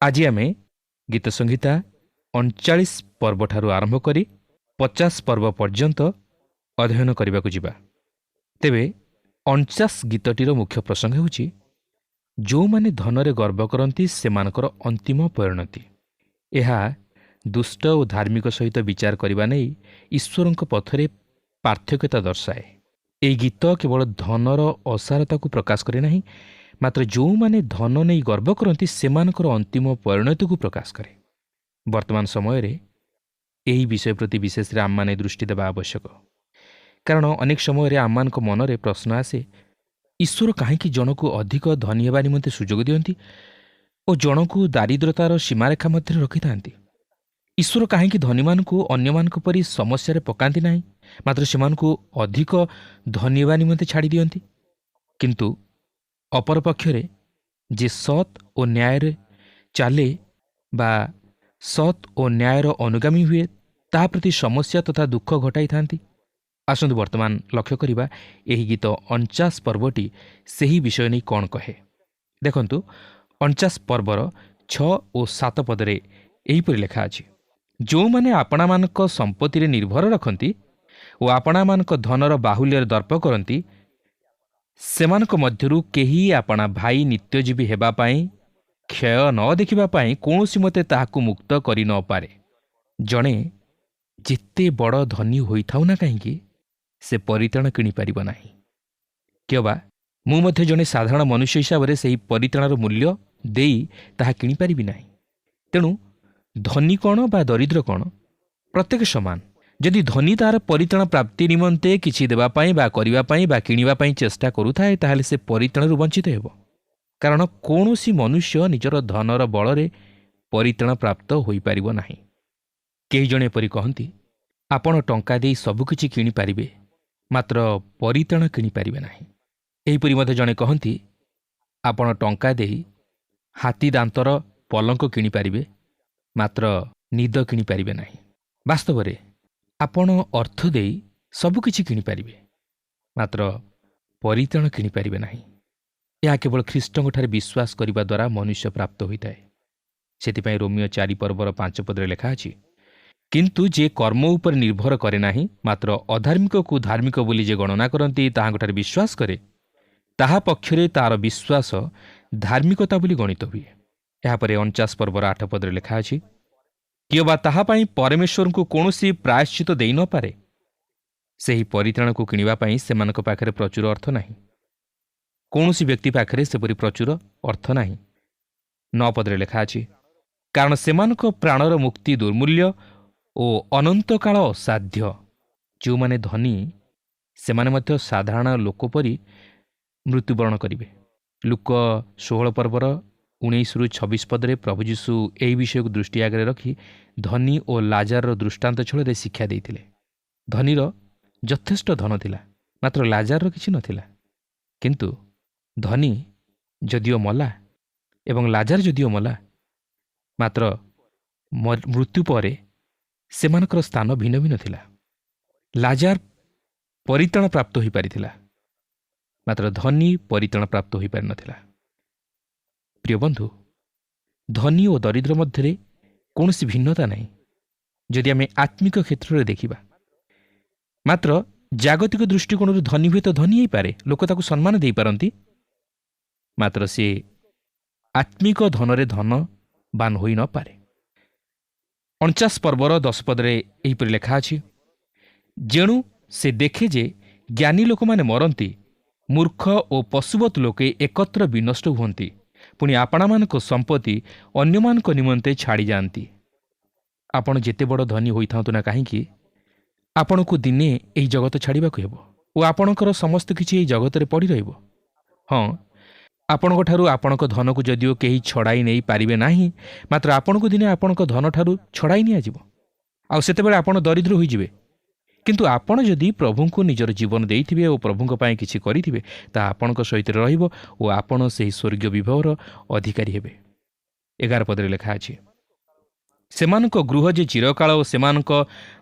आज आम गीत संहिता 39 पर्व ठारू आरंभ करी 50 पर्व पर्यंत अध्ययन करने को जिबा। तेबे 49 गीतटीर मुख्य प्रसंग होउछि जो माने धनरे गर्व करती सेमानकर अंतिम परिणति। यह दुष्ट और धार्मिक सहित विचार करने नहीं ईश्वर पथरे पार्थक्यता दर्शाए। यह गीत केवल धनर असारता को प्रकाश करे नहीं, मात्र जो माने धन नहीं गर्व करती सेमानकर अंतिम परिणति को प्रकाश करे। वर्तमान समय रे यही विषय प्रति विशेष आम माने दृष्टि देवा आवश्यक, कारण अनेक समय आम मनरे प्रश्न आसे ईश्वर कहीं जन को अधिक धनी होगा निमंते सुजोग दियंती और जन को दारिद्रतार सीमारेखा मध्य रखि था। ईश्वर कहीं धनी मान को अन्य मान परी समस्या पकाती ना, मात्र से अधिक धनी होगा निमंते छाड़ी दियंती। किंतु अपर पक्षरे जे सत और न्याय चले बा सत और न्यायर अनुगामी हुए ता प्रति समस्या तथा दुख घटाई थांती। आसंतु वर्तमान लक्ष्य करिबा एही गीत 49 पर्वटी सही विषय नहीं कौन कहे। देखंतु 49 पर्वर 6 और 7 पदरे एहीपरि लेखा अछि, जो माने आपणा मानक संपत्ति रे निर्भर रखंती और आपणा मानक धनर बाहुल्य दर्प करंती सेमानक मध्यरु केही आपणा भाई नित्यजीवी हेबा पाई क्षय न देखिबा पाई कोनोसी मते ताहाकु मुक्त करि न पारे। जणे जिते बड़ धनी होइथाउ ना काहेकि से परित्राण किणी पारिब नाही। क्योबा मु मध्य जणे साधारण मनुष्य हिसाब से सही परित्राणर मूल्य देई ताहा किणी पारिबि नाही। तेणु धनी कौन बा दरिद्र कौन प्रत्येक समान। यदि धनी तार परित्राण प्राप्ति निमंते किछि देबा पाई बा करिबा पाई बा किणिबा पाई चेष्टा करुथाए ताहाले से परित्राणरु वंचित हेबो, कारण कौनसी मनुष्य निजर धनर बଳରେ परित्राण प्राप्त होई पारिबो नाही। केही जणे परि कहंती आपण टंका देई सबकिछि किणी पारिबे, मात्र परित्राण किणी पारिबे नाही। एहीपरि मध्ये जणे कहंती आपण टंका देई हाथी दांतर पलंक किणी पारिबे, मात्र निद किणी पारिबे नाही। वास्तव में आपण अर्थ देई सबकिछि किणी पारिबे, मात्र परित्राण किणी पारिबे नाही। यह केवल ख्रीष्टଙ୍କ ठारे विश्वास करने द्वारा मनुष्य प्राप्त होता है। से रोमियो 4 पर्वर 5 पदरे लेखा अछि, किंतु जे कर्म उपर निर्भर करे नाही मात्र अधार्मिक को धार्मिक बोली जे गणना करती ताहां ठारे विश्वास करे ताहा पक्षरे तार विश्वास धार्मिकता बोली गणित हुए। यहाँ पर 49 पर्वर 8 पदरे लेखा अछि, कियोबा ताहा पाई परमेश्वर को कौनसी प्रायश्चित देई न पारे, सही परित्राण को किणिबा पाई सेमानक पाखरे प्रचुर अर्थ नाही। कौनसी व्यक्ति पाखरे सेपरि प्रचुर अर्थ नाही। 9 पदरे लेखा अछि, कारण सेमानक प्राणर मुक्ति दुर्मूल्य ओ अनंत काल असाध्य। जो माने धनी सेमाने मध्य साधारण लोक परि मृत्युवरण करिवे। लूक 16 पर्वर 19-26 पदरे प्रभु यीशु एही विषय को दृष्टि आगे रखी धनी और लाजार दृष्टांत छଳରେ शिक्षा देइथिले। धनीर यथेष्ट धन थिला, मात्र लाजार किछि नथिला। किंतु धनी जदिओ मला एवं लाजार जदिओ मला, मात्र मृत्यु पर सेमानकर स्थान भिन्न भिन्न थिला। लाजार परित्राण प्राप्त हो पारिथिला, मात्र धनी परित्राण प्राप्त हो पारि नथिला। प्रिय बंधु, धनी और दरिद्र मध्य कौनसी भिन्नता नहीं जदि आम आत्मिक क्षेत्र में देखा। मात्र जागतिक दृष्टिकोण धनी हुए तो धनी ही पारे, लोक ताकू सम्मान दे पारंती, मात्र से आत्मिक धनरे धनवान होई न पारे। 49 पर्वर 10 पदरे एहीपरि लेखा अछि, जेणु से देखे जे ज्ञानी लोक माने मरंती, मूर्ख और पशुवत लोके एकत्र विनष्ट हुअंती, पुणी आपणा मानक संपत्ति अन्य मानक निमंते छाड़ी जाती। आपण जेते बड़ धनी होइथांतु ना काहेकि आपण को दिने एही जगत छाड़िबाकु हेबो ओ आपणकर समस्त किछि एही जगत रे पड़ी रहिबो। हाँ, आपणक ठारू आपणक धन को जदिओ केही छड़ाई नहीं पारिबे नाही, मात्र आपण को दिने आपणक धन ठारू छड़ाई निया जिवो आ सेतेबेले आपण दरिद्र होई जिवे। किंतु आपण जदि प्रभु को निजर जीवन देइथिबे और प्रभु पई किछि करिथिबे ता आपणक सहित रहिबो और आपण सेही स्वर्गीय विभवर अधिकारी हेबे। 11 पदरे लेखा अछि, सेमानक गृह जे चिरकाल और सेमानक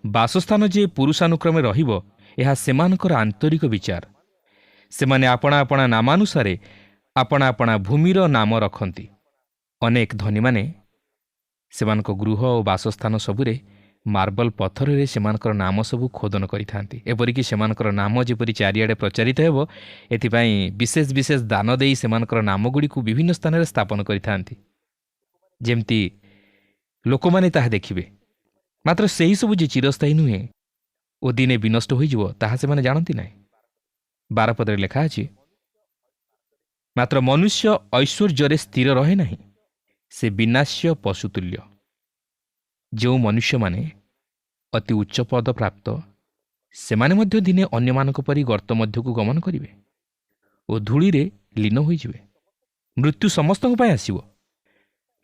बासस्थान जे पुरुषानुक्रमे रहिबो, एहा सेमानकर आंतरिक विचार। सेमाने आपणा आपणा नामानुसारे आपणा आपणा भूमिर नाम रखंती। अनेक धनी माने ସେମାନଙ୍କ ଗୃହ ଓ ବାସସ୍ଥାନ ସବୁରେ ମାର୍ବଲ ପଥରରେ ସେମାନଙ୍କର ନାମ ସବୁ ଖୋଦନ କରିଥାନ୍ତି। ଏପରିକି ସେମାନଙ୍କର ନାମ ଯେପରି ଚାରିଆଡ଼େ ପ୍ରଚାରିତ ହେବ, ଏଥିପାଇଁ ବିଶେଷ ବିଶେଷ ଦାନ ଦେଇ ସେମାନଙ୍କର ନାମଗୁଡ଼ିକୁ ବିଭିନ୍ନ ସ୍ଥାନରେ ସ୍ଥାପନ କରିଥାନ୍ତି, ଯେମିତି ଲୋକମାନେ ତାହା ଦେଖିବେ। ମାତ୍ର ସେହିସବୁ ଯେ ଚିରସ୍ଥାୟୀ ନୁହେଁ ଓ ଦିନେ ବିନଷ୍ଟ ହୋଇଯିବ, ତାହା ସେମାନେ ଜାଣନ୍ତି ନାହିଁ। 12 ପଦରେ ଲେଖା ଅଛି, ମାତ୍ର ମନୁଷ୍ୟ ଐଶ୍ୱର୍ଯ୍ୟରେ ସ୍ଥିର ରହେ ନାହିଁ, ସେ ବିନାଶ୍ୟ ପଶୁତୁଲ୍ୟ। ଯେଉଁ ମନୁଷ୍ୟମାନେ ଅତି ଉଚ୍ଚ ପଦ ପ୍ରାପ୍ତ, ସେମାନେ ମଧ୍ୟ ଦିନେ ଅନ୍ୟମାନଙ୍କ ପରି ଗର୍ତ୍ତ ମଧ୍ୟକୁ ଗମନ କରିବେ ଓ ଧୂଳିରେ ଲୀନ ହୋଇଯିବେ। ମୃତ୍ୟୁ ସମସ୍ତଙ୍କ ପାଇଁ ଆସିବ,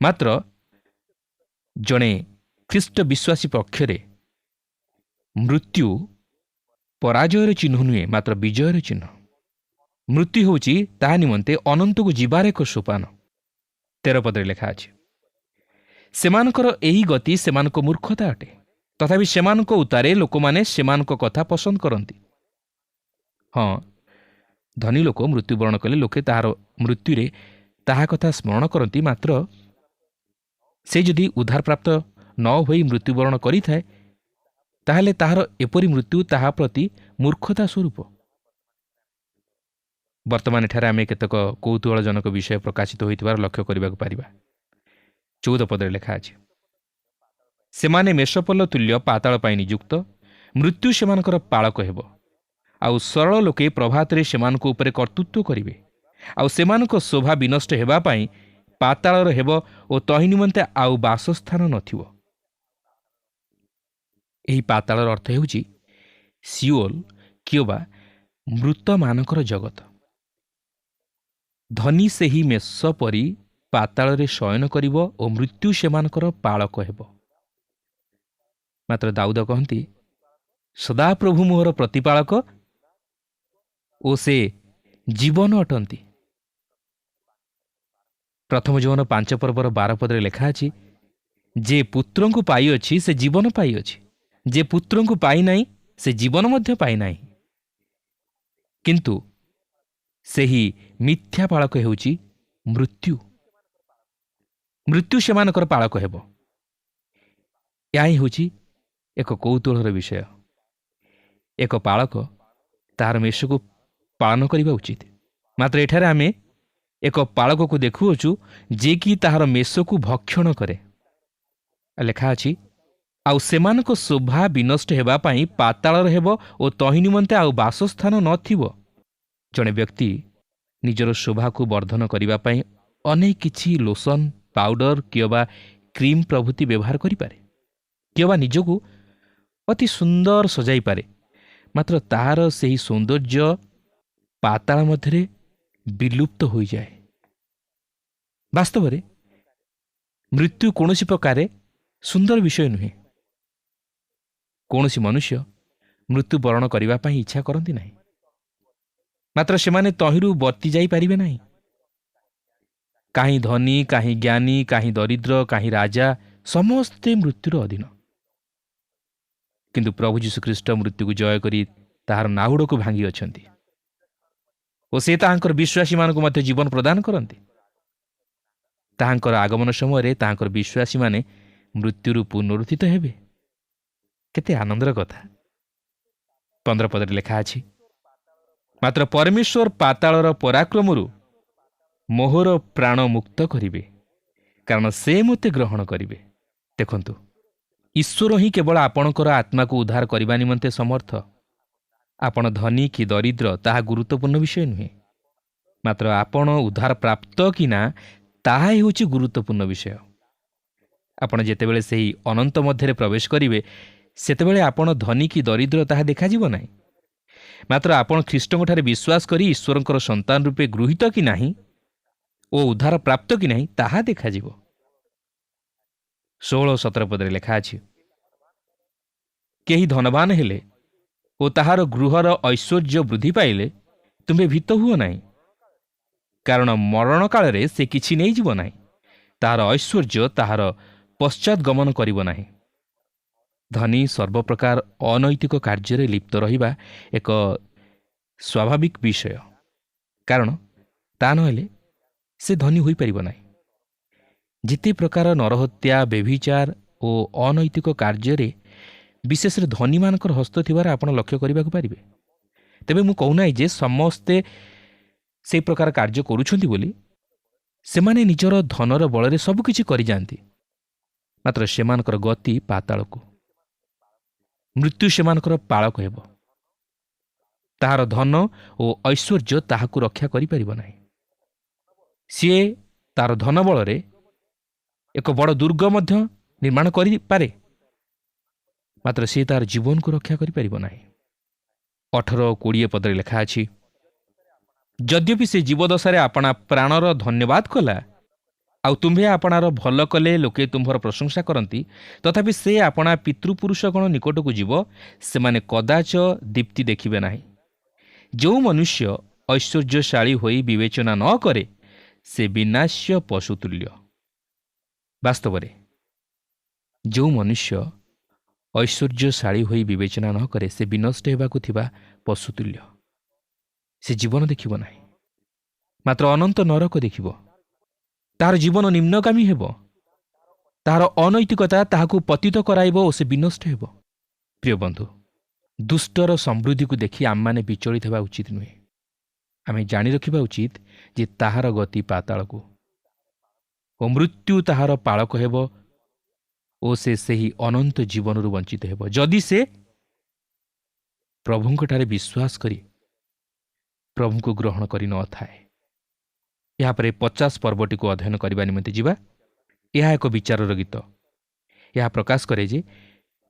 ମାତ୍ର ଜଣେ ଖ୍ରୀଷ୍ଟ ବିଶ୍ୱାସୀ ପକ୍ଷରେ ମୃତ୍ୟୁ ପରାଜୟର ଚିହ୍ନ ନୁହେଁ, ମାତ୍ର ବିଜୟର ଚିହ୍ନ। ମୃତ୍ୟୁ ହେଉଛି ତାହା ନିମନ୍ତେ ଅନନ୍ତକୁ ଯିବାର ଏକ ସୋପାନ। 13 ପଦରେ ଲେଖା ଅଛି, ସେମାନଙ୍କର ଏହି ଗତି ସେମାନଙ୍କ ମୂର୍ଖତା ଅଟେ, ତଥାପି ସେମାନଙ୍କ ଉତ୍ତାରେ ଲୋକମାନେ ସେମାନଙ୍କ କଥା ପସନ୍ଦ କରନ୍ତି। ହଁ, ଧନୀ ଲୋକ ମୃତ୍ୟୁବରଣ କଲେ ଲୋକେ ତାହାର ମୃତ୍ୟୁରେ ତାହା କଥା ସ୍ମରଣ କରନ୍ତି, ମାତ୍ର ସେ ଯଦି ଉଦ୍ଧାରପ୍ରାପ୍ତ ନ ହୋଇ ମୃତ୍ୟୁବରଣ କରିଥାଏ, ତାହେଲେ ତାହାର ଏପରି ମୃତ୍ୟୁ ତାହା ପ୍ରତି ମୂର୍ଖତା ସ୍ୱରୂପ। ବର୍ତ୍ତମାନ ଏଠାରେ ଆମେ କେତେକ କୌତୁହଳଜନକ ବିଷୟ ପ୍ରକାଶିତ ହୋଇଥିବାର ଲକ୍ଷ୍ୟ କରିବାକୁ ପାରିବା। 14 ପଦରେ ଲେଖା ଅଛି, ସେମାନେ ମେଷପଲ ତୁଲ୍ୟ ପାତାଳ ପାଇଁ ନିଯୁକ୍ତ, ମୃତ୍ୟୁ ସେମାନଙ୍କର ପାଳକ ହେବ। ଆଉ ସରଳ ଲୋକେ ପ୍ରଭାତରେ ସେମାନଙ୍କ ଉପରେ କର୍ତ୍ତୃତ୍ୱ କରିବେ। ଆଉ ସେମାନଙ୍କ ଶୋଭା ବିନଷ୍ଟ ହେବା ପାଇଁ ପାତାଳର ହେବ ଓ ତହିଁ ନିମନ୍ତେ ଆଉ ବାସସ୍ଥାନ ନଥିବ। ଏହି ପାତାଳର ଅର୍ଥ ହେଉଛି ସିଓଲ କିମ୍ବା ମୃତମାନଙ୍କର ଜଗତ। ଧନୀ ସେହି ମେଷ ପରି ପାତାଳରେ ଶୟନ କରିବ ଓ ମୃତ୍ୟୁ ସେମାନଙ୍କର ପାଳକ ହେବ। ମାତ୍ର ଦାଉଦ କହନ୍ତି, ସଦାପ୍ରଭୁ ମୋହର ପ୍ରତିପାଳକ ଓ ସେ ଜୀବନ ଅଟନ୍ତି। ପ୍ରଥମ ଜୋହନ 5 ପର୍ବର 12 ପଦରେ ଲେଖା ଅଛି, ଯେ ପୁତ୍ରଙ୍କୁ ପାଇଅଛି ସେ ଜୀବନ ପାଇଅଛି, ଯେ ପୁତ୍ରଙ୍କୁ ପାଇନାହିଁ ସେ ଜୀବନ ମଧ୍ୟ ପାଇନାହିଁ। କିନ୍ତୁ ସେହି ମିଥ୍ୟା ପାଳକ ହେଉଛି ମୃତ୍ୟୁ। ମୃତ୍ୟୁ ସେମାନଙ୍କର ପାଳକ ହେବ। ଏହା ହିଁ ହେଉଛି ଏକ କୌତୁହଳର ବିଷୟ। ଏକ ପାଳକ ତାହାର ମେଷକୁ ପାଳନ କରିବା ଉଚିତ, ମାତ୍ର ଏଠାରେ ଆମେ ଏକ ପାଳକକୁ ଦେଖୁଅଛୁ ଯିଏକି ତାହାର ମେଷକୁ ଭକ୍ଷଣ କରେ। ଲେଖା ଅଛି, ଆଉ ସେମାନଙ୍କ ଶୋଭା ବିନଷ୍ଟ ହେବା ପାଇଁ ପାତାଳର ହେବ ଓ ତହିଁ ନିମନ୍ତେ ଆଉ ବାସସ୍ଥାନ ନଥିବ। ଜଣେ ବ୍ୟକ୍ତି ନିଜର ଶୋଭାକୁ ବର୍ଦ୍ଧନ କରିବା ପାଇଁ ଅନେକ କିଛି ଲୋସନ, ପାଉଡର କିମ୍ବା କ୍ରିମ୍ ପ୍ରଭୃତି ବ୍ୟବହାର କରିପାରେ, କିମ୍ବା ନିଜକୁ ଅତି ସୁନ୍ଦର ସଜାଇପାରେ, ମାତ୍ର ତାହାର ସେହି ସୌନ୍ଦର୍ଯ୍ୟ ପାତାଳ ମଧ୍ୟରେ ବିଲୁପ୍ତ ହୋଇଯାଏ। ବାସ୍ତବରେ ମୃତ୍ୟୁ କୌଣସି ପ୍ରକାରେ ସୁନ୍ଦର ବିଷୟ ନୁହେଁ। କୌଣସି ମନୁଷ୍ୟ ମୃତ୍ୟୁବରଣ କରିବା ପାଇଁ ଇଚ୍ଛା କରନ୍ତି ନାହିଁ, ମାତ୍ର ସେମାନେ ତହିଁରୁ ବର୍ତ୍ତି ଯାଇପାରିବେ ନାହିଁ। କାହିଁ ଧନୀ, କାହିଁ ଜ୍ଞାନୀ, କାହିଁ ଦରିଦ୍ର, କାହିଁ ରାଜା, ସମସ୍ତେ ମୃତ୍ୟୁର ଅଧୀନ। କିନ୍ତୁ ପ୍ରଭୁ ଯୀଶୁଖ୍ରୀଷ୍ଟ ମୃତ୍ୟୁକୁ ଜୟ କରି ତାହାର ନାହୁଡ଼କୁ ଭାଙ୍ଗି ଅଛନ୍ତି ଓ ସେ ତାହାଙ୍କର ବିଶ୍ୱାସୀମାନଙ୍କୁ ମଧ୍ୟ ଜୀବନ ପ୍ରଦାନ କରନ୍ତି। ତାହାଙ୍କର ଆଗମନ ସମୟରେ ତାହାଙ୍କର ବିଶ୍ୱାସୀମାନେ ମୃତ୍ୟୁରୁ ପୁନରୁତ୍ଥିତ ହେବେ। କେତେ ଆନନ୍ଦର କଥା। 15 ପଦରେ ଲେଖା ଅଛି, ମାତ୍ର ପରମେଶ୍ୱର ପାତାଳର ପରାକ୍ରମରୁ ମୋହର ପ୍ରାଣ ମୁକ୍ତ କରିବେ, କାରଣ ସେ ମୋତେ ଗ୍ରହଣ କରିବେ। ଦେଖନ୍ତୁ, ଈଶ୍ୱର ହିଁ କେବଳ ଆପଣଙ୍କର ଆତ୍ମାକୁ ଉଦ୍ଧାର କରିବା ନିମନ୍ତେ ସମର୍ଥ। ଆପଣ ଧନୀ କି ଦରିଦ୍ର ତାହା ଗୁରୁତ୍ୱପୂର୍ଣ୍ଣ ବିଷୟ ନୁହେଁ, ମାତ୍ର ଆପଣ ଉଦ୍ଧାର ପ୍ରାପ୍ତ କି ନା ତାହା ହେଉଛି ଗୁରୁତ୍ୱପୂର୍ଣ୍ଣ ବିଷୟ। ଆପଣ ଯେତେବେଳେ ସେହି ଅନନ୍ତ ମଧ୍ୟରେ ପ୍ରବେଶ କରିବେ, ସେତେବେଳେ ଆପଣ ଧନୀ କି ଦରିଦ୍ର ତାହା ଦେଖାଯିବ ନାହିଁ, ମାତ୍ର ଆପଣ ଖ୍ରୀଷ୍ଟଙ୍କଠାରେ ବିଶ୍ୱାସ କରି ଈଶ୍ୱରଙ୍କର ସନ୍ତାନ ରୂପେ ଗୃହୀତ କି ନାହିଁ ଓ ଉଦ୍ଧାର ପ୍ରାପ୍ତ କି ନାହିଁ ତାହା ଦେଖାଯିବ। 16-17 ପଦରେ ଲେଖା ଅଛି, କେହି ଧନବାନ ହେଲେ ଓ ତାହାର ଗୃହର ଐଶ୍ୱର୍ଯ୍ୟ ବୃଦ୍ଧି ପାଇଲେ ତୁମେ ଭୀତ ହୁଅ ନାହିଁ, କାରଣ ମରଣ କାଳରେ ସେ କିଛି ନେଇଯିବ ନାହିଁ, ତାହାର ଐଶ୍ୱର୍ଯ୍ୟ ତାହାର ପଶ୍ଚାତ୍ ଗମନ କରିବ ନାହିଁ। ଧନୀ ସର୍ବପ୍ରକାର ଅନୈତିକ କାର୍ଯ୍ୟରେ ଲିପ୍ତ ରହିବା ଏକ ସ୍ୱାଭାବିକ ବିଷୟ, କାରଣ ତା ନହେଲେ ସେ ଧନୀ ହୋଇପାରିବ ନାହିଁ। ଯେତେ ପ୍ରକାର ନରହତ୍ୟା, ବ୍ୟଭିଚାର ଓ ଅନୈତିକ କାର୍ଯ୍ୟରେ ବିଶେଷରେ ଧନୀମାନଙ୍କର ହସ୍ତ ଥିବାର ଆପଣ ଲକ୍ଷ୍ୟ କରିବାକୁ ପାରିବେ। ତେବେ ମୁଁ କହୁନାହିଁ ଯେ ସମସ୍ତେ ସେହି ପ୍ରକାର କାର୍ଯ୍ୟ କରୁଛନ୍ତି ବୋଲି। ସେମାନେ ନିଜର ଧନର ବଳରେ ସବୁକିଛି କରିଯାଆନ୍ତି, ମାତ୍ର ସେମାନଙ୍କର ଗତି ପାତାଳକୁ। ମୃତ୍ୟୁ ସେମାନଙ୍କର ପାଳକ ହେବ। ତାହାର ଧନ ଓ ଐଶ୍ୱର୍ଯ୍ୟ ତାହାକୁ ରକ୍ଷା କରିପାରିବ ନାହିଁ। ସିଏ ତାର ଧନ ବଳରେ ଏକ ବଡ଼ ଦୁର୍ଗ ମଧ୍ୟ ନିର୍ମାଣ କରିପାରେ, ମାତ୍ର ସିଏ ତାର ଜୀବନକୁ ରକ୍ଷା କରିପାରିବ ନାହିଁ। 18-20 ପଦରେ ଲେଖା ଅଛି, ଯଦ୍ୟପି ସେ ଜୀବଦଶାରେ ଆପଣା ପ୍ରାଣର ଧନ୍ୟବାଦ କଲା, ଆଉ ତୁମ୍ଭେ ଆପଣାର ଭଲ କଲେ ଲୋକେ ତୁମ୍ଭର ପ୍ରଶଂସା କରନ୍ତି, ତଥାପି ସେ ଆପଣା ପିତୃପୁରୁଷଗଣ ନିକଟକୁ ଯିବ, ସେମାନେ କଦାଚ ଦୀପ୍ତି ଦେଖିବେ ନାହିଁ। ଯେଉଁ ମନୁଷ୍ୟ ଐଶ୍ୱର୍ଯ୍ୟଶାଳୀ ହୋଇ ବିବେଚନା ନ କରେ, ସେ ବିନାଶ୍ୟ ପଶୁତୁଲ୍ୟ। ବାସ୍ତବରେ ଯେଉଁ ମନୁଷ୍ୟ ଐଶ୍ୱର୍ଯ୍ୟଶାଳୀ ହୋଇ ବିବେଚନା ନ କରେ, ସେ ବିନଷ୍ଟ ହେବାକୁ ଥିବା ପଶୁତୁଲ୍ୟ। ସେ ଜୀବନ ଦେଖିବ ନାହିଁ, ମାତ୍ର ଅନନ୍ତ ନରକ ଦେଖିବ। ତାହାର ଜୀବନ ନିମ୍ନଗାମୀ ହେବ। ତାହାର ଅନୈତିକତା ତାହାକୁ ପତିତ କରାଇବ ଓ ସେ ବିନଷ୍ଟ ହେବ। ପ୍ରିୟ ବନ୍ଧୁ, ଦୁଷ୍ଟର ସମୃଦ୍ଧିକୁ ଦେଖି ଆମମାନେ ବିଚଳିତ ହେବା ଉଚିତ ନୁହେଁ। ଆମେ ଜାଣି ରଖିବା ଉଚିତ ଯେ ତାହାର ଗତି ପାତାଳକୁ ଓ ମୃତ୍ୟୁ ତାହାର ପାଳକ ହେବ ଓ ସେ ସେହି ଅନନ୍ତ ଜୀବନରୁ ବଞ୍ଚିତ ହେବ, ଯଦି ସେ ପ୍ରଭୁଙ୍କଠାରେ ବିଶ୍ୱାସ କରି ପ୍ରଭୁଙ୍କୁ ଗ୍ରହଣ କରିନଥାଏ। ଏହାପରେ 50 ପର୍ବଟିକୁ ଅଧ୍ୟୟନ କରିବା ନିମନ୍ତେ ଯିବା। ଏହା ଏକ ବିଚାରର ଗୀତ। ଏହା ପ୍ରକାଶ କରେ ଯେ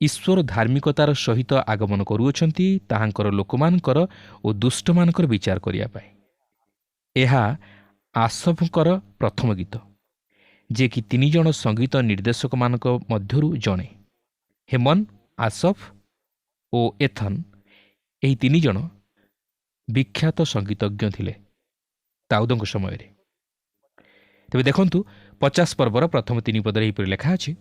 ଈଶ୍ୱର ଧାର୍ମିକତାର ସହିତ ଆଗମନ କରୁଅଛନ୍ତି ତାହାଙ୍କର ଲୋକମାନଙ୍କର ଓ ଦୁଷ୍ଟମାନଙ୍କର ବିଚାର କରିବା ପାଇଁ। ଏହା ଆସଫଙ୍କର ପ୍ରଥମ ଗୀତ, ଯିଏକି 3 ଜଣ ସଙ୍ଗୀତ ନିର୍ଦ୍ଦେଶକମାନଙ୍କ ମଧ୍ୟରୁ ଜଣେ। ହେମନ୍, ଆସଫ ଓ ଏଥନ୍, ଏହି 3 ଜଣ ବିଖ୍ୟାତ ସଙ୍ଗୀତଜ୍ଞ ଥିଲେ ଦାଉଦଙ୍କ ସମୟରେ। ତେବେ ଦେଖନ୍ତୁ 50 ପର୍ବର ପ୍ରଥମ 3 ପଦରେ ଏହିପରି ଲେଖା ଅଛି,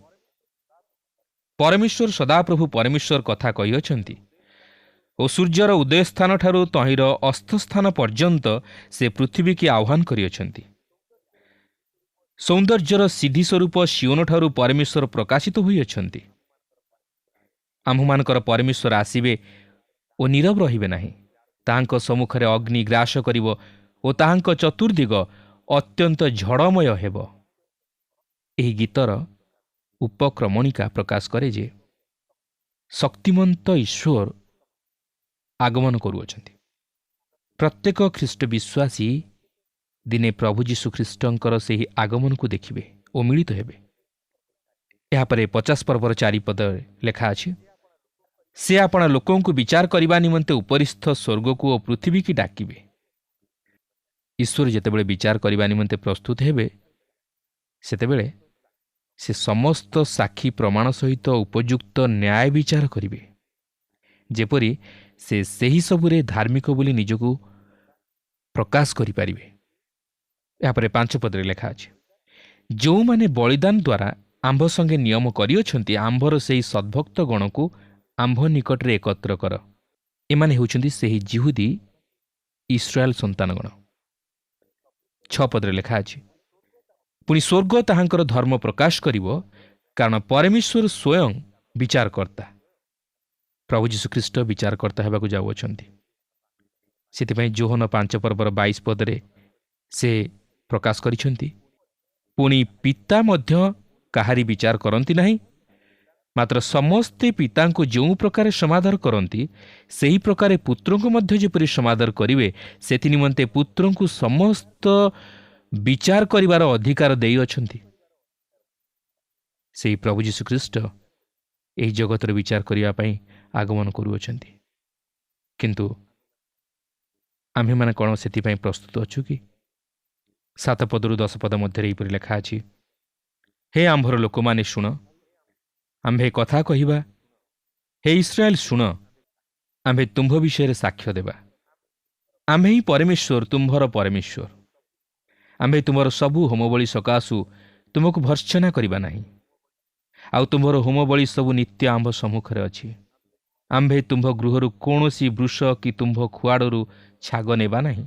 ପରମେଶ୍ୱର ସଦାପ୍ରଭୁ ପରମେଶ୍ୱର କଥା କହିଅଛନ୍ତି ଓ ସୂର୍ଯ୍ୟର ଉଦୟସ୍ଥାନଠାରୁ ତହିଁର ଅସ୍ତସ୍ଥାନ ପର୍ଯ୍ୟନ୍ତ ସେ ପୃଥିବୀକି ଆହ୍ୱାନ କରିଅଛନ୍ତି। ସୌନ୍ଦର୍ଯ୍ୟର ସିଦ୍ଧି ସ୍ୱରୂପ ସିଓନଠାରୁ ପରମେଶ୍ୱର ପ୍ରକାଶିତ ହୋଇଅଛନ୍ତି। ଆମ୍ଭମାନଙ୍କର ପରମେଶ୍ୱର ଆସିବେ ଓ ନୀରବ ରହିବେ ନାହିଁ। ତାହାଙ୍କ ସମ୍ମୁଖରେ ଅଗ୍ନି ଗ୍ରାସ କରିବ ଓ ତାହାଙ୍କ ଚତୁର୍ଦିଗ ଅତ୍ୟନ୍ତ ଝଡ଼ମୟ ହେବ। ଏହି ଗୀତର ଉପକ୍ରମଣିକା ପ୍ରକାଶ କରେ ଯେ ଶକ୍ତିମନ୍ତ ଈଶ୍ୱର ଆଗମନ କରୁଅଛନ୍ତି। ପ୍ରତ୍ୟେକ ଖ୍ରୀଷ୍ଟ ବିଶ୍ୱାସୀ ଦିନେ ପ୍ରଭୁ ଯୀଶୁଖ୍ରୀଷ୍ଟଙ୍କର ସେହି ଆଗମନକୁ ଦେଖିବେ ଓ ମିଳିତ ହେବେ। ଏହାପରେ 50 ପର୍ବର 4 ପଦରେ ଲେଖା ଅଛି, ସେ ଆପଣା ଲୋକଙ୍କୁ ବିଚାର କରିବା ନିମନ୍ତେ ଉପରିସ୍ଥ ସ୍ୱର୍ଗକୁ ଓ ପୃଥିବୀକି ଡାକିବେ। ଈଶ୍ୱର ଯେତେବେଳେ ବିଚାର କରିବା ନିମନ୍ତେ ପ୍ରସ୍ତୁତ ହେବେ, ସେତେବେଳେ ସେ ସମସ୍ତ ସାକ୍ଷୀ ପ୍ରମାଣ ସହିତ ଉପଯୁକ୍ତ ନ୍ୟାୟ ବିଚାର କରିବେ, ଯେପରି ସେ ସେହି ସବୁରେ ଧାର୍ମିକ ବୋଲି ନିଜକୁ ପ୍ରକାଶ କରିପାରିବେ। ଏହାପରେ 5 ପଦରେ ଲେଖା ଅଛି, ଯେଉଁମାନେ ବଳିଦାନ ଦ୍ୱାରା ଆମ୍ଭ ସଙ୍ଗେ ନିୟମ କରିଅଛନ୍ତି, ଆମ୍ଭର ସେହି ସଦ୍ଭକ୍ତ ଗଣକୁ ଆମ୍ଭ ନିକଟରେ ଏକତ୍ର କର। ଏମାନେ ହେଉଛନ୍ତି ସେହି ଜିହୁଦୀ ଇସ୍ରାଏଲ ସନ୍ତାନଗଣ। 6 ପଦରେ ଲେଖା ଅଛି, ପୁଣି ସ୍ୱର୍ଗ ତାହାଙ୍କର ଧର୍ମ ପ୍ରକାଶ କରିବ, କାରଣ ପରମେଶ୍ୱର ସ୍ୱୟଂ ବିଚାରକର୍ତ୍ତା। ପ୍ରଭୁ ଯୀଶୁଖ୍ରୀଷ୍ଟ ବିଚାରକର୍ତ୍ତା ହେବାକୁ ଯାଉଅଛନ୍ତି। ସେଥିପାଇଁ ଯୋହନ 5 ପର୍ବର 22 ପଦରେ ସେ ପ୍ରକାଶ କରିଛନ୍ତି, ପୁଣି ପିତା ମଧ୍ୟ କାହାରି ବିଚାର କରନ୍ତି ନାହିଁ, ମାତ୍ର ସମସ୍ତେ ପିତାଙ୍କୁ ଯେଉଁ ପ୍ରକାର ସମାଦର କରନ୍ତି, ସେହି ପ୍ରକାରେ ପୁତ୍ରଙ୍କୁ ମଧ୍ୟ ଯେପରି ସମାଦର କରିବେ, ସେଥି ନିମନ୍ତେ ପୁତ୍ରଙ୍କୁ ସମସ୍ତ ବିଚାର କରିବାର ଅଧିକାର ଦେଇଅଛନ୍ତି। ସେହି ପ୍ରଭୁ ଯୀଶୁଖ୍ରୀଷ୍ଟ ଏହି ଜଗତର ବିଚାର କରିବା ପାଇଁ ଆଗମନ କରୁଅଛନ୍ତି। କିନ୍ତୁ ଆମ୍ଭେମାନେ କ'ଣ ସେଥିପାଇଁ ପ୍ରସ୍ତୁତ ଅଛୁ କି? 7 ପଦରୁ 10 ପଦ ମଧ୍ୟରେ ଏହିପରି ଲେଖା ଅଛି, ହେ ଆମ୍ଭର ଲୋକମାନେ ଶୁଣ, ଆମ୍ଭେ କଥା କହିବା। ହେ ଇସ୍ରାଏଲ ଶୁଣ, ଆମ୍ଭେ ତୁମ୍ଭ ବିଷୟରେ ସାକ୍ଷ୍ୟ ଦେବା। ଆମ୍ଭେ ହିଁ ପରମେଶ୍ୱର, ତୁମ୍ଭର ପରମେଶ୍ୱର। ଆମ୍ଭେ ତୁମର ସବୁ ହୋମବଳି ସକାଶୁ ତୁମକୁ ଭର୍ତ୍ସନା କରିବା ନାହିଁ, ଆଉ ତୁମ୍ଭର ହୋମବଳି ସବୁ ନିତ୍ୟ ଆମ୍ଭ ସମ୍ମୁଖରେ ଅଛି। ଆମ୍ଭେ ତୁମ୍ଭ ଗୃହରୁ କୌଣସି ବୃଷ କି ତୁମ୍ଭ ଖୁଆଡ଼ରୁ ଛାଗ ନେବା ନାହିଁ,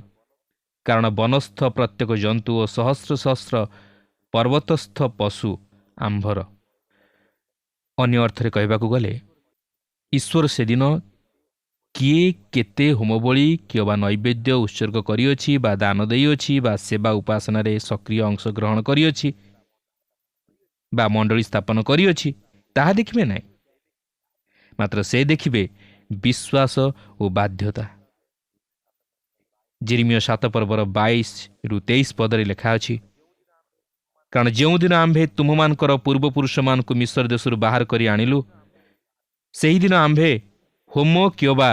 କାରଣ ବନସ୍ଥ ପ୍ରତ୍ୟେକ ଜନ୍ତୁ ଓ ସହସ୍ର ସହସ୍ର ପର୍ବତସ୍ଥ ପଶୁ ଆମ୍ଭର। ଅନ୍ୟ ଅର୍ଥରେ କହିବାକୁ ଗଲେ ଈଶ୍ୱର ସେଦିନ କିଏ କେତେ ହୋମବଳି କିମ୍ବା ନୈବେଦ୍ୟ ଉତ୍ସର୍ଗ କରିଅଛି ବା ଦାନ ଦେଇଅଛି ବା ସେବା ଉପାସନାରେ ସକ୍ରିୟ ଅଂଶଗ୍ରହଣ କରିଅଛି ବା ମଣ୍ଡଳୀ ସ୍ଥାପନ କରିଅଛି ତାହା ଦେଖିବେ ନାହିଁ। ମାତ୍ର ସେ ଦେଖିବେ ବିଶ୍ୱାସ ଓ ବାଧ୍ୟତା। ଯେରେମିୟା 7 ପର୍ବର 22-23 ପଦରେ ଲେଖା ଅଛି, କାରଣ ଯେଉଁଦିନ ଆମ୍ଭେ ତୁମମାନଙ୍କର ପୂର୍ବପୁରୁଷମାନଙ୍କୁ ମିଶ୍ର ଦେଶରୁ ବାହାର କରି ଆଣିଲୁ, ସେହିଦିନ ଆମ୍ଭେ ହୋମ କିମ୍ବା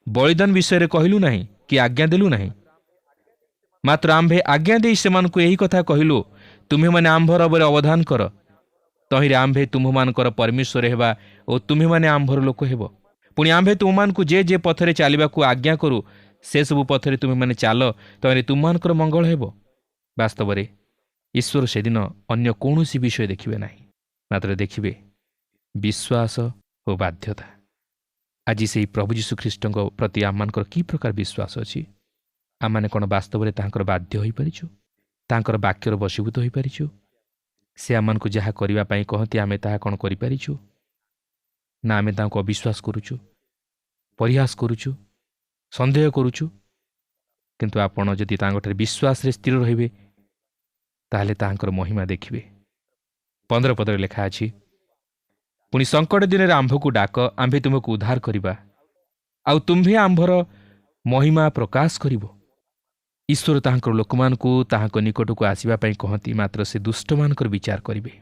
ବଳିଦାନ ବିଷୟରେ କହିଲୁ ନାହିଁ କି ଆଜ୍ଞା ଦେଲୁ ନାହିଁ। ମାତ୍ର ଆମ୍ଭେ ଆଜ୍ଞା ଦେଇ ସେମାନଙ୍କୁ ଏହି କଥା କହିଲୁ, ତୁମେମାନେ ଆମ୍ଭର ଉପରେ ଅବଧାନ କର, ତହିଁରେ ଆମ୍ଭେ ତୁମମାନଙ୍କର ପରମେଶ୍ୱର ହେବା ଓ ତୁମେମାନେ ଆମ୍ଭର ଲୋକ ହେବ। ପୁଣି ଆମ୍ଭେ ତୁମମାନଙ୍କୁ ଯେ ପଥରେ ଚାଲିବାକୁ ଆଜ୍ଞା କରୁ ସେସବୁ ପଥରେ ତୁମେମାନେ ଚାଲ, ତହିଁରେ ତୁମମାନଙ୍କର ମଙ୍ଗଳ ହେବ। ବାସ୍ତବରେ ଈଶ୍ୱର ସେଦିନ ଅନ୍ୟ କୌଣସି ବିଷୟ ଦେଖିବେ ନାହିଁ, ମାତ୍ର ଦେଖିବେ ବିଶ୍ୱାସ ଓ ବାଧ୍ୟତା। ଆଜି ସେହି ପ୍ରଭୁ ଯୀଶୁଖ୍ରୀଷ୍ଟଙ୍କ ପ୍ରତି ଆମମାନଙ୍କର କି ପ୍ରକାର ବିଶ୍ୱାସ ଅଛି? ଆମମାନେ କ'ଣ ବାସ୍ତବରେ ତାହାଙ୍କର ବାଧ୍ୟ ହୋଇପାରିଛୁ? ତାଙ୍କର ବାକ୍ୟର ବଶୀଭୂତ ହୋଇପାରିଛୁ? ସେ ଆମମାନଙ୍କୁ ଯାହା କରିବା ପାଇଁ କହନ୍ତି ଆମେ ତାହା କ'ଣ କରିପାରିଛୁ? ନା ଆମେ ତାଙ୍କୁ ଅବିଶ୍ୱାସ କରୁଛୁ, ପରିହାସ କରୁଛୁ, ସନ୍ଦେହ କରୁଛୁ? କିନ୍ତୁ ଆପଣ ଯଦି ତାଙ୍କଠାରେ ବିଶ୍ୱାସରେ ସ୍ଥିର ରହିବେ ତାହେଲେ ତାହାଙ୍କର ମହିମା ଦେଖିବେ। 15 ପଦରେ ଲେଖା ଅଛି, ପୁଣି ସଙ୍କଟ ଦିନରେ ଆମ୍ଭକୁ ଡାକ, ଆମ୍ଭେ ତୁମକୁ ଉଦ୍ଧାର କରିବା, ଆଉ ତୁମ୍ଭେ ଆମ୍ଭର ମହିମା ପ୍ରକାଶ କରିବ। ଈଶ୍ୱର ତାହାଙ୍କର ଲୋକମାନଙ୍କୁ ତାହାଙ୍କ ନିକଟକୁ ଆସିବା ପାଇଁ କହନ୍ତି, ମାତ୍ର ସେ ଦୁଷ୍ଟମାନଙ୍କର ବିଚାର କରିବେ।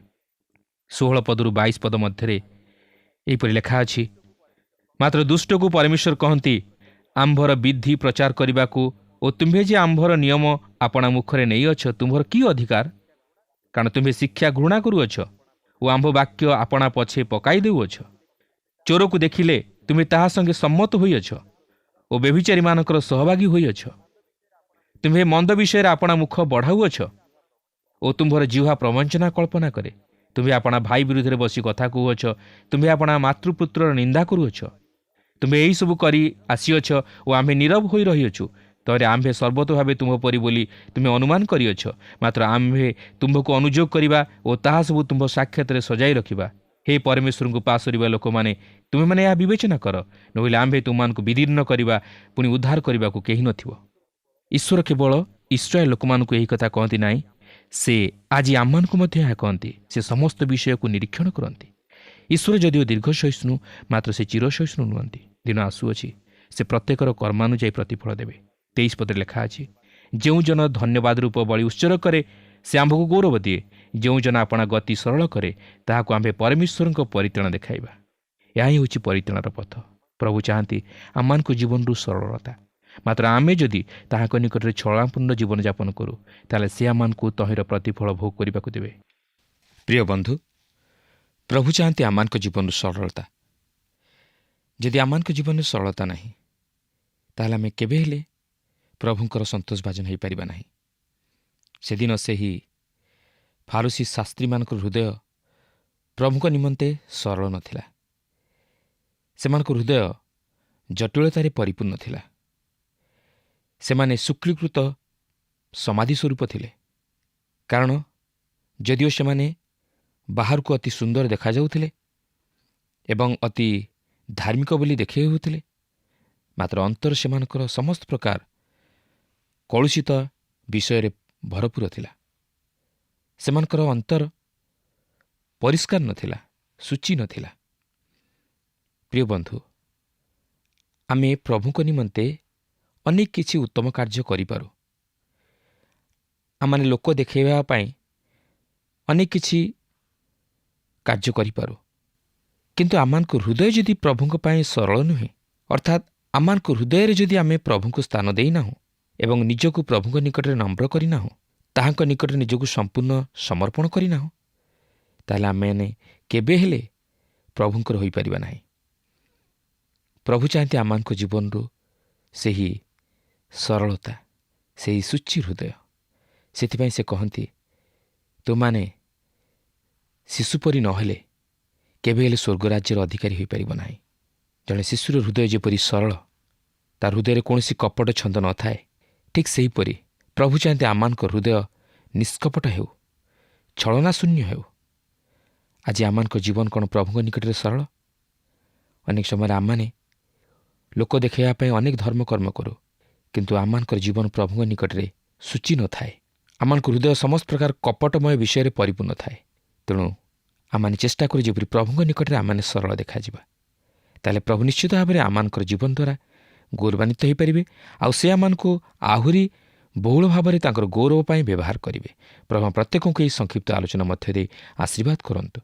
16 ପଦରୁ 22 ପଦ ମଧ୍ୟରେ ଏହିପରି ଲେଖା ଅଛି, ମାତ୍ର ଦୁଷ୍ଟକୁ ପରମେଶ୍ୱର କହନ୍ତି, ଆମ୍ଭର ବିଧି ପ୍ରଚାର କରିବାକୁ ଓ ତୁମ୍ଭେ ଯେ ଆମ୍ଭର ନିୟମ ଆପଣା ମୁଖରେ ନେଇଅଛ, ତୁମ୍ଭର କି ଅଧିକାର? କାରଣ ତୁମ୍ଭେ ଶିକ୍ଷା ଘୃଣା କରୁଅଛ ଓ ଆମ୍ଭ ବାକ୍ୟ ଆପଣା ପଛେ ପକାଇ ଦେଉଅଛ। ଚୋରକୁ ଦେଖିଲେ ତୁମେ ତାହା ସଙ୍ଗେ ସମ୍ମତ ହୋଇଅଛ ଓ ବ୍ୟଭିଚାରୀମାନଙ୍କର ସହଭାଗୀ ହୋଇଅଛ। ତୁମ୍ଭେ ମନ୍ଦ ବିଷୟରେ ଆପଣା ମୁଖ ବଢ଼ାଉଅଛ ଓ ତୁମ୍ଭର ଜିହ୍ୱା ପ୍ରବଞ୍ଚନା କଳ୍ପନା କରେ। ତୁମ୍ଭେ ଆପଣା ଭାଇ ବିରୁଦ୍ଧରେ ବସି କଥା କହୁଅଛ, ତୁମ୍ଭେ ଆପଣା ମାତୃପୁତ୍ରର ନିନ୍ଦା କରୁଅଛ। ତୁମ୍ଭେ ଏହିସବୁ କରି ଆସିଅଛ ଓ ଆମ୍ଭେ ନୀରବ ହୋଇ ରହିଅଛୁ। ତହିଁରେ ଆମ୍ଭେ ସର୍ବତ ଭାବେ ତୁମ୍ଭ ପରି ବୋଲି ତୁମେ ଅନୁମାନ କରିଅଛ, ମାତ୍ର ଆମ୍ଭେ ତୁମ୍ଭକୁ ଅନୁଯୋଗ କରିବା ଓ ତାହା ସବୁ ତୁମ୍ଭ ସାକ୍ଷାତରେ ସଜାଇ ରଖିବା। ହେ ପରମେଶ୍ୱରଙ୍କୁ ପାଶୋରିବା ଲୋକମାନେ, ତୁମେମାନେ ଏହା ବିବେଚନା କର, ନହେଲେ ଆମ୍ଭେ ତୁମମାନଙ୍କୁ ବିଦୀର୍ଣ୍ଣ କରିବା, ପୁଣି ଉଦ୍ଧାର କରିବାକୁ କେହି ନଥିବ। ଈଶ୍ୱର କେବଳ ଇସ୍ରାଏଲ ଲୋକମାନଙ୍କୁ ଏହି କଥା କହନ୍ତି ନାହିଁ, ସେ ଆଜି ଆମମାନଙ୍କୁ ମଧ୍ୟ ଏହା କହନ୍ତି। ସେ ସମସ୍ତ ବିଷୟକୁ ନିରୀକ୍ଷଣ କରନ୍ତି। ଈଶ୍ୱର ଯଦିଓ ଦୀର୍ଘ ସହିଷ୍ଣୁ, ମାତ୍ର ସେ ଚିରସହିଷ୍ଣୁ ନୁହନ୍ତି। ଦିନ ଆସୁଅଛି ସେ ପ୍ରତ୍ୟେକର କର୍ମାନୁଯାୟୀ ପ୍ରତିଫଳ ଦେବେ। 23 ପଦରେ ଲେଖା ଅଛି, ଯେଉଁ ଜନ ଧନ୍ୟବାଦ ରୂପ ବଳି ଉତ୍ସର୍ଗ କରେ ସେ ଆମ୍ଭକୁ ଗୌରବ ଦିଏ। ଯେଉଁ ଜନ ଆପଣା ଗତି ସରଳ କରେ ତାହାକୁ ଆମ୍ଭେ ପରମେଶ୍ୱରଙ୍କ ପରିତ୍ରାଣ ଦେଖାଇବା। ଏହା ହିଁ ହେଉଛି ପରିତ୍ରାଣର ପଥ। ପ୍ରଭୁ ଚାହାନ୍ତି ଆମମାନଙ୍କ ଜୀବନରୁ ସରଳତା, ମାତ୍ର ଆମେ ଯଦି ତାହାଙ୍କ ନିକଟରେ ଛଳନାପୂର୍ଣ୍ଣ ଜୀବନଯାପନ କରୁ ତାହେଲେ ସେ ଆମମାନଙ୍କୁ ତହିଁର ପ୍ରତିଫଳ ଭୋଗ କରିବାକୁ ଦେବେ। ପ୍ରିୟ ବନ୍ଧୁ, ପ୍ରଭୁ ଚାହାନ୍ତି ଆମମାନଙ୍କ ଜୀବନରୁ ସରଳତା। ଯଦି ଆମମାନଙ୍କ ଜୀବନରେ ସରଳତା ନାହିଁ ତାହେଲେ ଆମେ କେବେ ହେଲେ ପ୍ରଭୁଙ୍କର ସନ୍ତୋଷ ଭାଜନ ହୋଇପାରିବା ନାହିଁ। ସେଦିନ ସେହି ଫାରୁସୀ ଶାସ୍ତ୍ରୀମାନଙ୍କର ହୃଦୟ ପ୍ରଭୁଙ୍କ ନିମନ୍ତେ ସରଳ ନଥିଲା। ସେମାନଙ୍କ ହୃଦୟ ଜଟିଳତାରେ ପରିପୂର୍ଣ୍ଣ ଥିଲା। ସେମାନେ ଶୁକ୍ଳୀକୃତ ସମାଧି ସ୍ୱରୂପ ଥିଲେ। କାରଣ ଯଦିଓ ସେମାନେ ବାହାରକୁ ଅତି ସୁନ୍ଦର ଦେଖାଯାଉଥିଲେ ଏବଂ ଅତି ଧାର୍ମିକ ବୋଲି ଦେଖାଇ ହେଉଥିଲେ, ମାତ୍ର ଅନ୍ତର ସେମାନଙ୍କର ସମସ୍ତ ପ୍ରକାର କଳୁଷିତ ବିଷୟରେ ଭରପୁର ଥିଲା। ସେମାନଙ୍କର ଅନ୍ତର ପରିଷ୍କାର ନଥିଲା, ସୂଚି ନଥିଲା। ପ୍ରିୟ ବନ୍ଧୁ, ଆମେ ପ୍ରଭୁଙ୍କ ନିମନ୍ତେ ଅନେକ କିଛି ଉତ୍ତମ କାର୍ଯ୍ୟ କରିପାରୁ। ଆମମାନେ ଲୋକ ଦେଖାଇବା ପାଇଁ ଅନେକ କିଛି କାର୍ଯ୍ୟ କରିପାରୁ, କିନ୍ତୁ ଆମମାନଙ୍କ ହୃଦୟ ଯଦି ପ୍ରଭୁଙ୍କ ପାଇଁ ସରଳ ନୁହେଁ, ଅର୍ଥାତ୍ ଆମମାନଙ୍କ ହୃଦୟରେ ଯଦି ଆମେ ପ୍ରଭୁଙ୍କୁ ସ୍ଥାନ ଦେଇନାହୁଁ ଏବଂ ନିଜକୁ ପ୍ରଭୁଙ୍କ ନିକଟରେ ନମ୍ର କରିନାହୁଁ, ତାହାଙ୍କ ନିକଟରେ ନିଜକୁ ସମ୍ପୂର୍ଣ୍ଣ ସମର୍ପଣ କରିନାହୁଁ, ତାହେଲେ ଆମେମାନେ କେବେ ହେଲେ ପ୍ରଭୁଙ୍କର ହୋଇପାରିବା ନାହିଁ। ପ୍ରଭୁ ଚାହାନ୍ତି ଆମମାନଙ୍କ ଜୀବନରୁ ସେହି ସରଳତା, ସେହି ସୂଚି ହୃଦୟ। ସେଥିପାଇଁ ସେ କହନ୍ତି, ତୁମମାନେ ଶିଶୁ ପରି ନହେଲେ କେବେ ହେଲେ ସ୍ୱର୍ଗ ରାଜ୍ୟର ଅଧିକାରୀ ହୋଇପାରିବ ନାହିଁ। ଜଣେ ଶିଶୁର ହୃଦୟ ଯେପରି ସରଳ, ତା ହୃଦୟରେ କୌଣସି କପଟ ଛନ୍ଦ ନଥାଏ, ଠିକ୍ ସେହିପରି ପ୍ରଭୁ ଚାହାନ୍ତି ଆମମାନଙ୍କ ହୃଦୟ ନିଷ୍କପଟ ହେଉ, ଛଳନା ଶୂନ୍ୟ ହେଉ। ଆଜି ଆମମାନଙ୍କ ଜୀବନ କ'ଣ ପ୍ରଭୁଙ୍କ ନିକଟରେ ସରଳ? ଅନେକ ସମୟରେ ଆମମାନେ ଲୋକ ଦେଖାଇବା ପାଇଁ ଅନେକ ଧର୍ମକର୍ମ କରୁ, କିନ୍ତୁ ଆମମାନଙ୍କର ଜୀବନ ପ୍ରଭୁଙ୍କ ନିକଟରେ ସୂଚି ନଥାଏ। ଆମମାନଙ୍କ ହୃଦୟ ସମସ୍ତ ପ୍ରକାର କପଟମୟ ବିଷୟରେ ପରିପୂର୍ଣ୍ଣ ଥାଏ। ତେଣୁ ଆମମାନେ ଚେଷ୍ଟା କରୁ ଯେପରି ପ୍ରଭୁଙ୍କ ନିକଟରେ ଆମମାନେ ସରଳ ଦେଖାଯିବା। ତାହେଲେ ପ୍ରଭୁ ନିଶ୍ଚିତ ଭାବରେ ଆମମାନଙ୍କର ଜୀବନ ଦ୍ୱାରା ଗୌରବାନ୍ୱିତ ହୋଇପାରିବେ, ଆଉ ସେ ଆମମାନଙ୍କୁ ଆହୁରି ବହୁଳ ଭାବରେ ତାଙ୍କର ଗୌରବ ପାଇଁ ବ୍ୟବହାର କରିବେ। ପ୍ରଭୁ ପ୍ରତ୍ୟେକଙ୍କୁ ଏହି ସଂକ୍ଷିପ୍ତ ଆଲୋଚନା ମଧ୍ୟ ଦେଇ ଆଶୀର୍ବାଦ କରନ୍ତୁ।